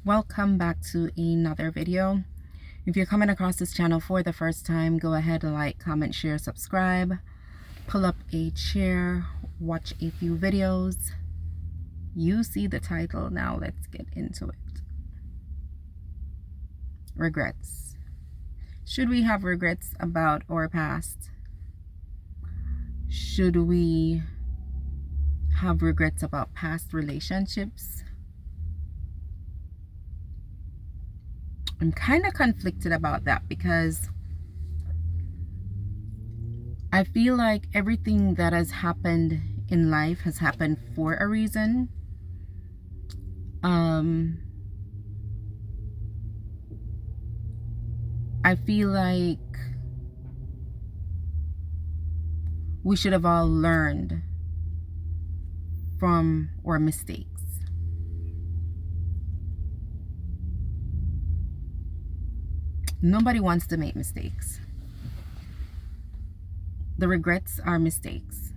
Welcome back to another video. If you're coming across this channel for the first time, go ahead and like, comment, share, subscribe, pull up a chair, watch a few videos. You see the title. Now let's get into it. Regrets. Should we have regrets about our past? Should we have regrets about past relationships? I'm kind of conflicted about that because I feel like everything that has happened in life has happened for a reason. I feel like we should have all learned from our mistakes. Nobody wants to make mistakes. The regrets are mistakes.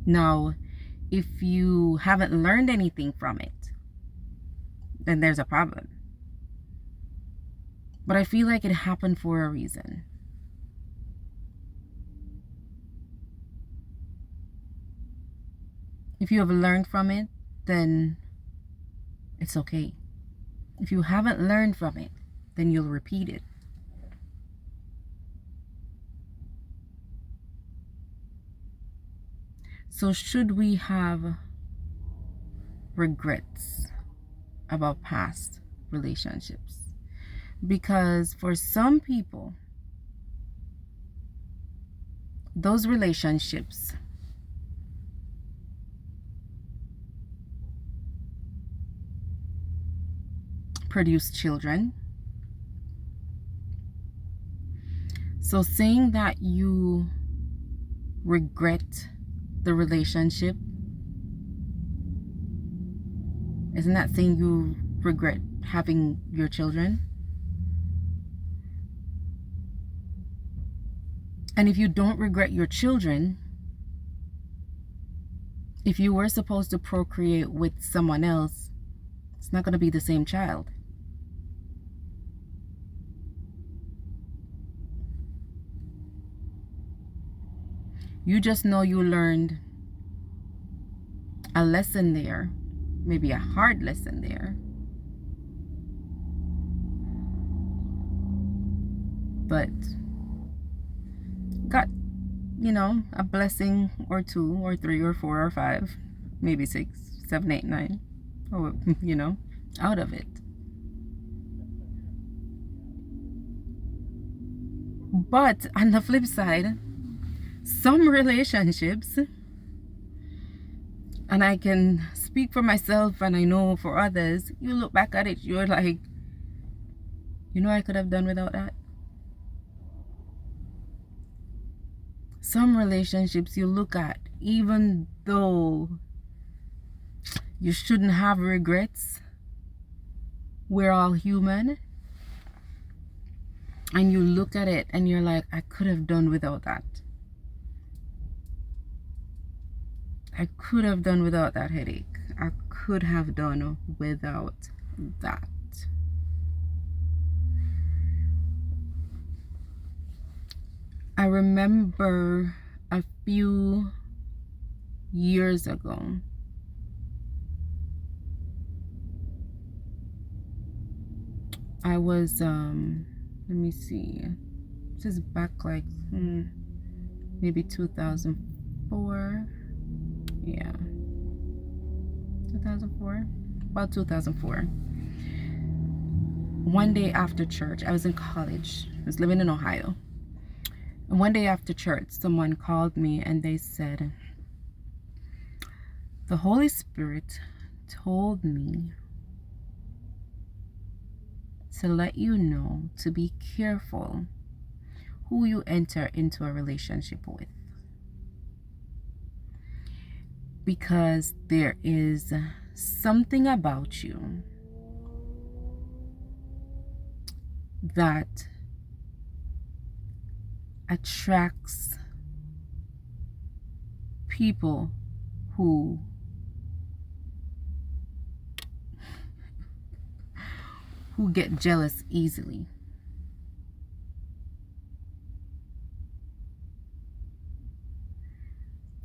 Now, if you haven't learned anything from it, then there's a problem. But I feel like it happened for a reason. If you have learned from it, then it's okay. If you haven't learned from it, then you'll repeat it. So should we have regrets about past relationships? Because for some people, those relationships produce children. So saying that you regret the relationship, isn't that saying you regret having your children? And if you don't regret your children, if you were supposed to procreate with someone else, it's not going to be the same child. You just know you learned a lesson there, maybe a hard lesson there, but got, a blessing or two or three or four or five, maybe 6, 7, 8, 9, or out of it. But on the flip side, some relationships, and I can speak for myself and I know for others, you look back at it, you're like, I could have done without that. Some relationships you look at, even though you shouldn't have regrets, we're all human, and you look at it and you're like, I could have done without that. I could have done without that headache. I could have done without that. I remember a few years ago, I was, let me see, this is back like maybe 2004. Yeah, 2004, about 2004. One day after church, I was in college. I was living in Ohio. And one day after church, someone called me and they said, the Holy Spirit told me to let you know to be careful who you enter into a relationship with. Because there is something about you that attracts people who who get jealous easily.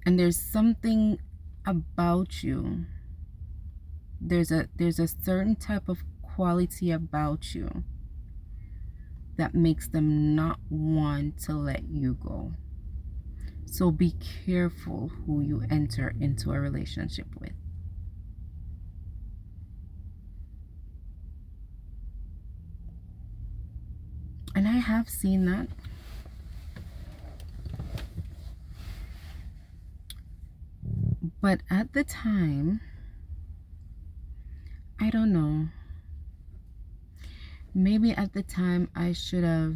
And there's something about you. There's a certain type of quality about you that makes them not want to let you go. So be careful who you enter into a relationship with. And I have seen that. But at the time, I don't know. Maybe at the time I should have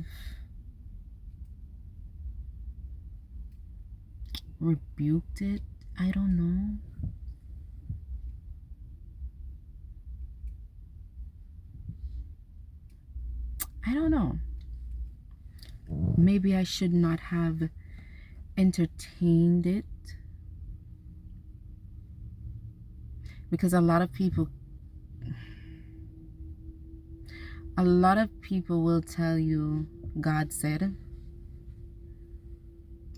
rebuked it. I don't know. I don't know. Maybe I should not have entertained it. Because a lot of people will tell you God said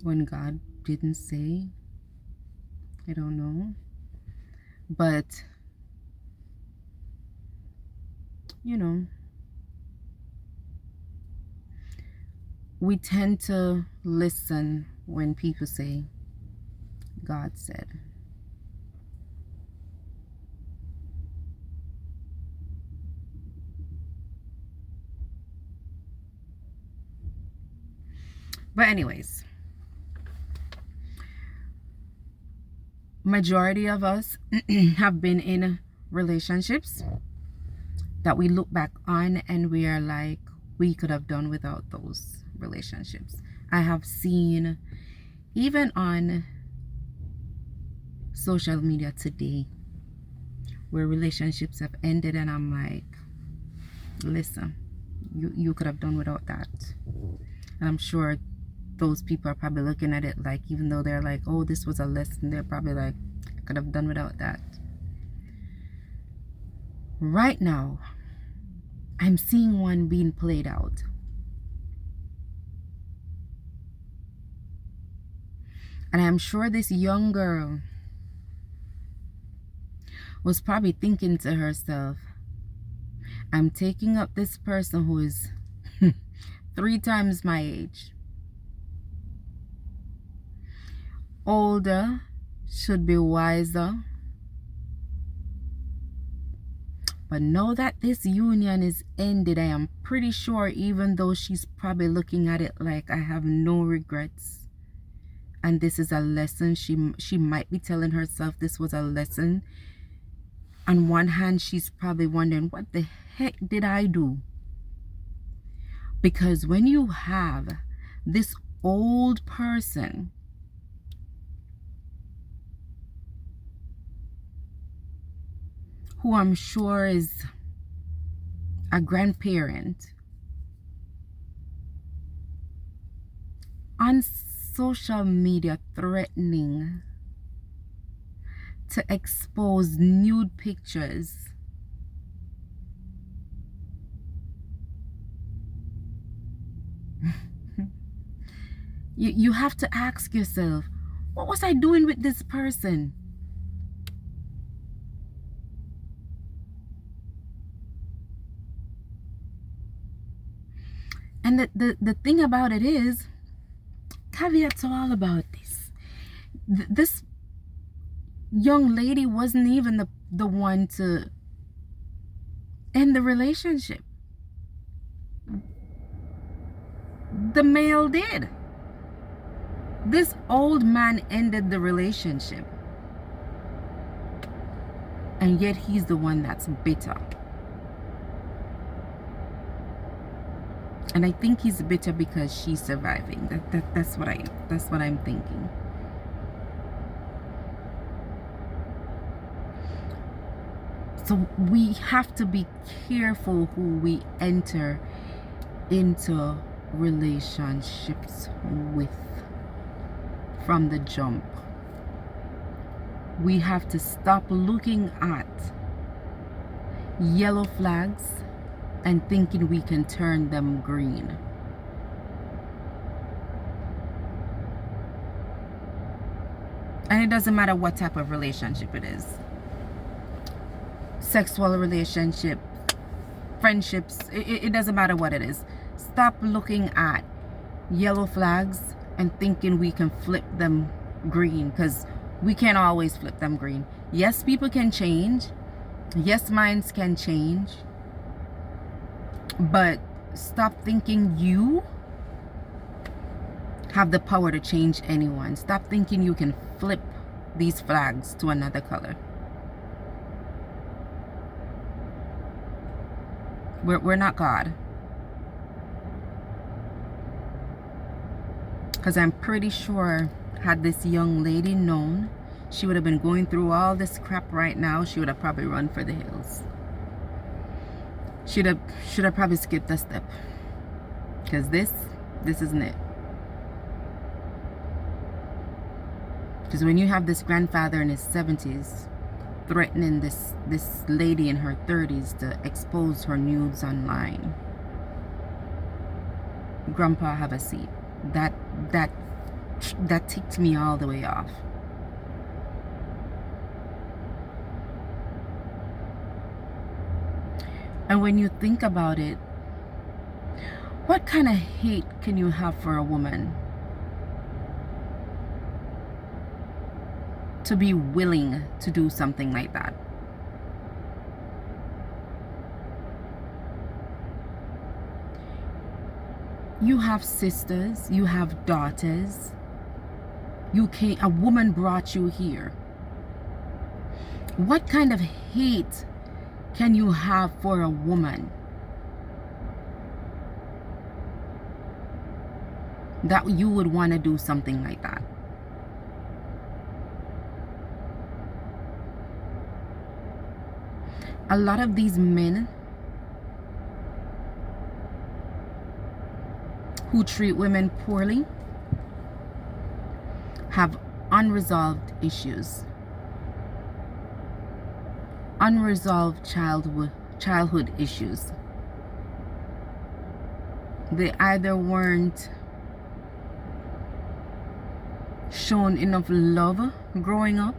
when God didn't say. I don't know. But, you know, we tend to listen when people say God said. But anyways, majority of us have been in relationships that we look back on and we are like, we could have done without those relationships. I have seen, even on social media today, where relationships have ended and I'm like, listen, you could have done without that. And I'm sure those people are probably looking at it like, even though they're like, oh, this was a lesson, they're probably like, I could have done without that. Right now, I'm seeing one being played out. And I'm sure this young girl was probably thinking to herself, I'm taking up this person who is 3 times my age, older, should be wiser. But now that this union is ended, I am pretty sure, even though she's probably looking at it like, I have no regrets, and this is a lesson, she might be telling herself this was a lesson. On one hand, she's probably wondering, what the heck did I do? Because when you have this old person who I'm sure is a grandparent on social media threatening to expose nude pictures, you have to ask yourself, what was I doing with this person? And the thing about it is, caveats are all about this. This young lady wasn't even the one to end the relationship. The male did. This old man ended the relationship. And yet he's the one that's bitter. And I think he's bitter because she's surviving. That's what I'm thinking. So we have to be careful who we enter into relationships with from the jump. We have to stop looking at yellow flags and thinking we can turn them green. And it doesn't matter what type of relationship it is. Sexual relationship, friendships, it doesn't matter what it is. Stop looking at yellow flags and thinking we can flip them green, because we can't always flip them green. Yes, people can change. Yes, minds can change. But stop thinking you have the power to change anyone. Stop thinking you can flip these flags to another color. We're not God. Because I'm pretty sure, had this young lady known, she would have been going through all this crap right now. She would have probably run for the hills. Should have probably skipped a step. Because this isn't it. Because when you have this grandfather in his 70s threatening this lady in her 30s to expose her nudes online, Grandpa, have a seat. That ticked me all the way off. And when you think about it, what kind of hate can you have for a woman to be willing to do something like that? You have sisters, you have daughters. A woman brought you here. What kind of hate can you have for a woman that you would want to do something like that? A lot of these men who treat women poorly have unresolved issues, unresolved childhood issues. They either weren't shown enough love growing up,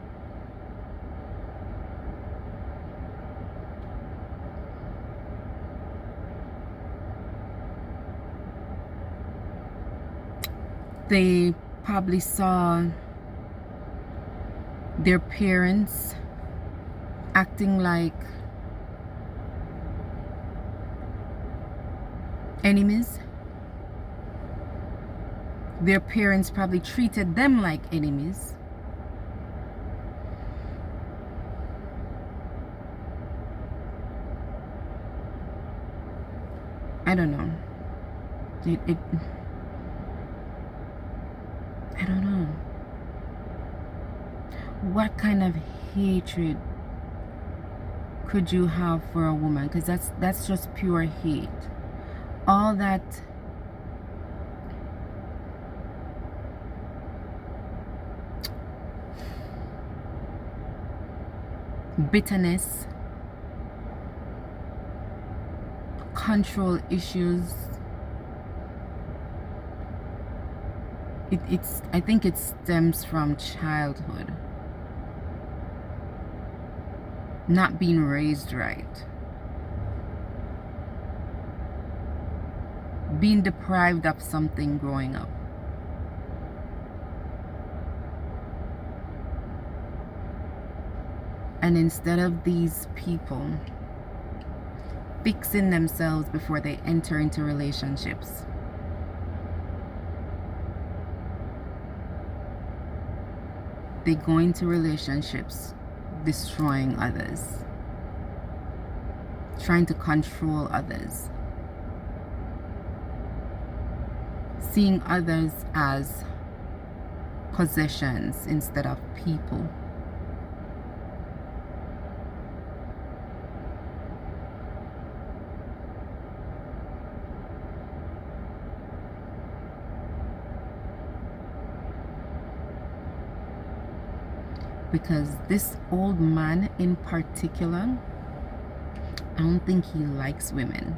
they probably saw their parents acting like enemies. Their parents probably treated them like enemies. I don't know. I don't know. What kind of hatred could you have for a woman? Because that's just pure hate. All that bitterness, control issues. I think it stems from childhood. Not being raised right. Being deprived of something growing up. And instead of these people fixing themselves before they enter into relationships, they go into relationships destroying others, trying to control others, seeing others as possessions instead of people. Because this old man in particular, I don't think he likes women.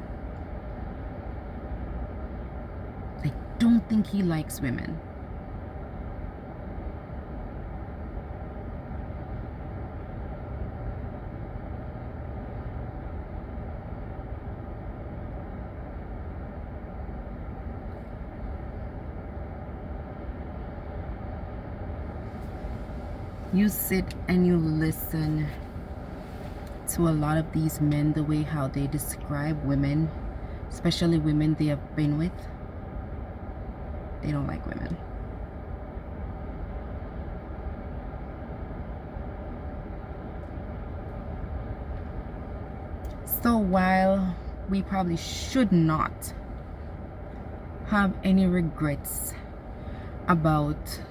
don't think he likes women. You sit and you listen to a lot of these men, the way how they describe women, especially women they have been with. They don't like women. So while we probably should not have any regrets about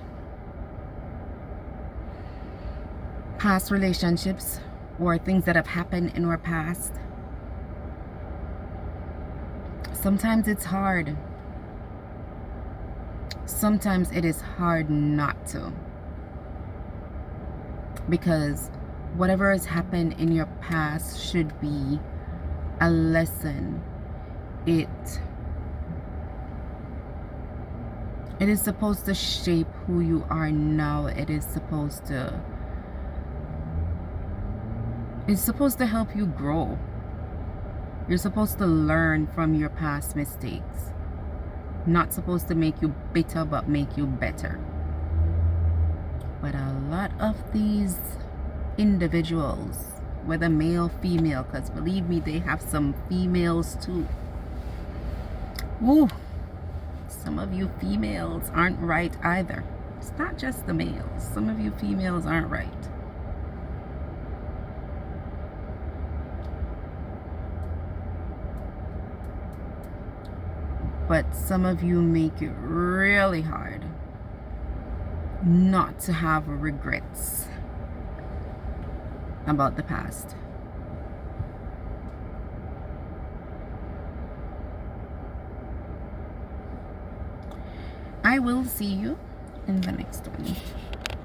past relationships or things that have happened in our past, sometimes it's hard. Sometimes it is hard not to, because whatever has happened in your past should be a lesson. It is supposed to shape who you are now. It's supposed to help you grow. You're supposed to learn from your past mistakes. Not supposed to make you bitter, but make you better. But a lot of these individuals, whether male, female, because believe me, they have some females too. Woo! Some of you females aren't right either. It's not just the males. Some of you females aren't right. But some of you make it really hard not to have regrets about the past. I will see you in the next one.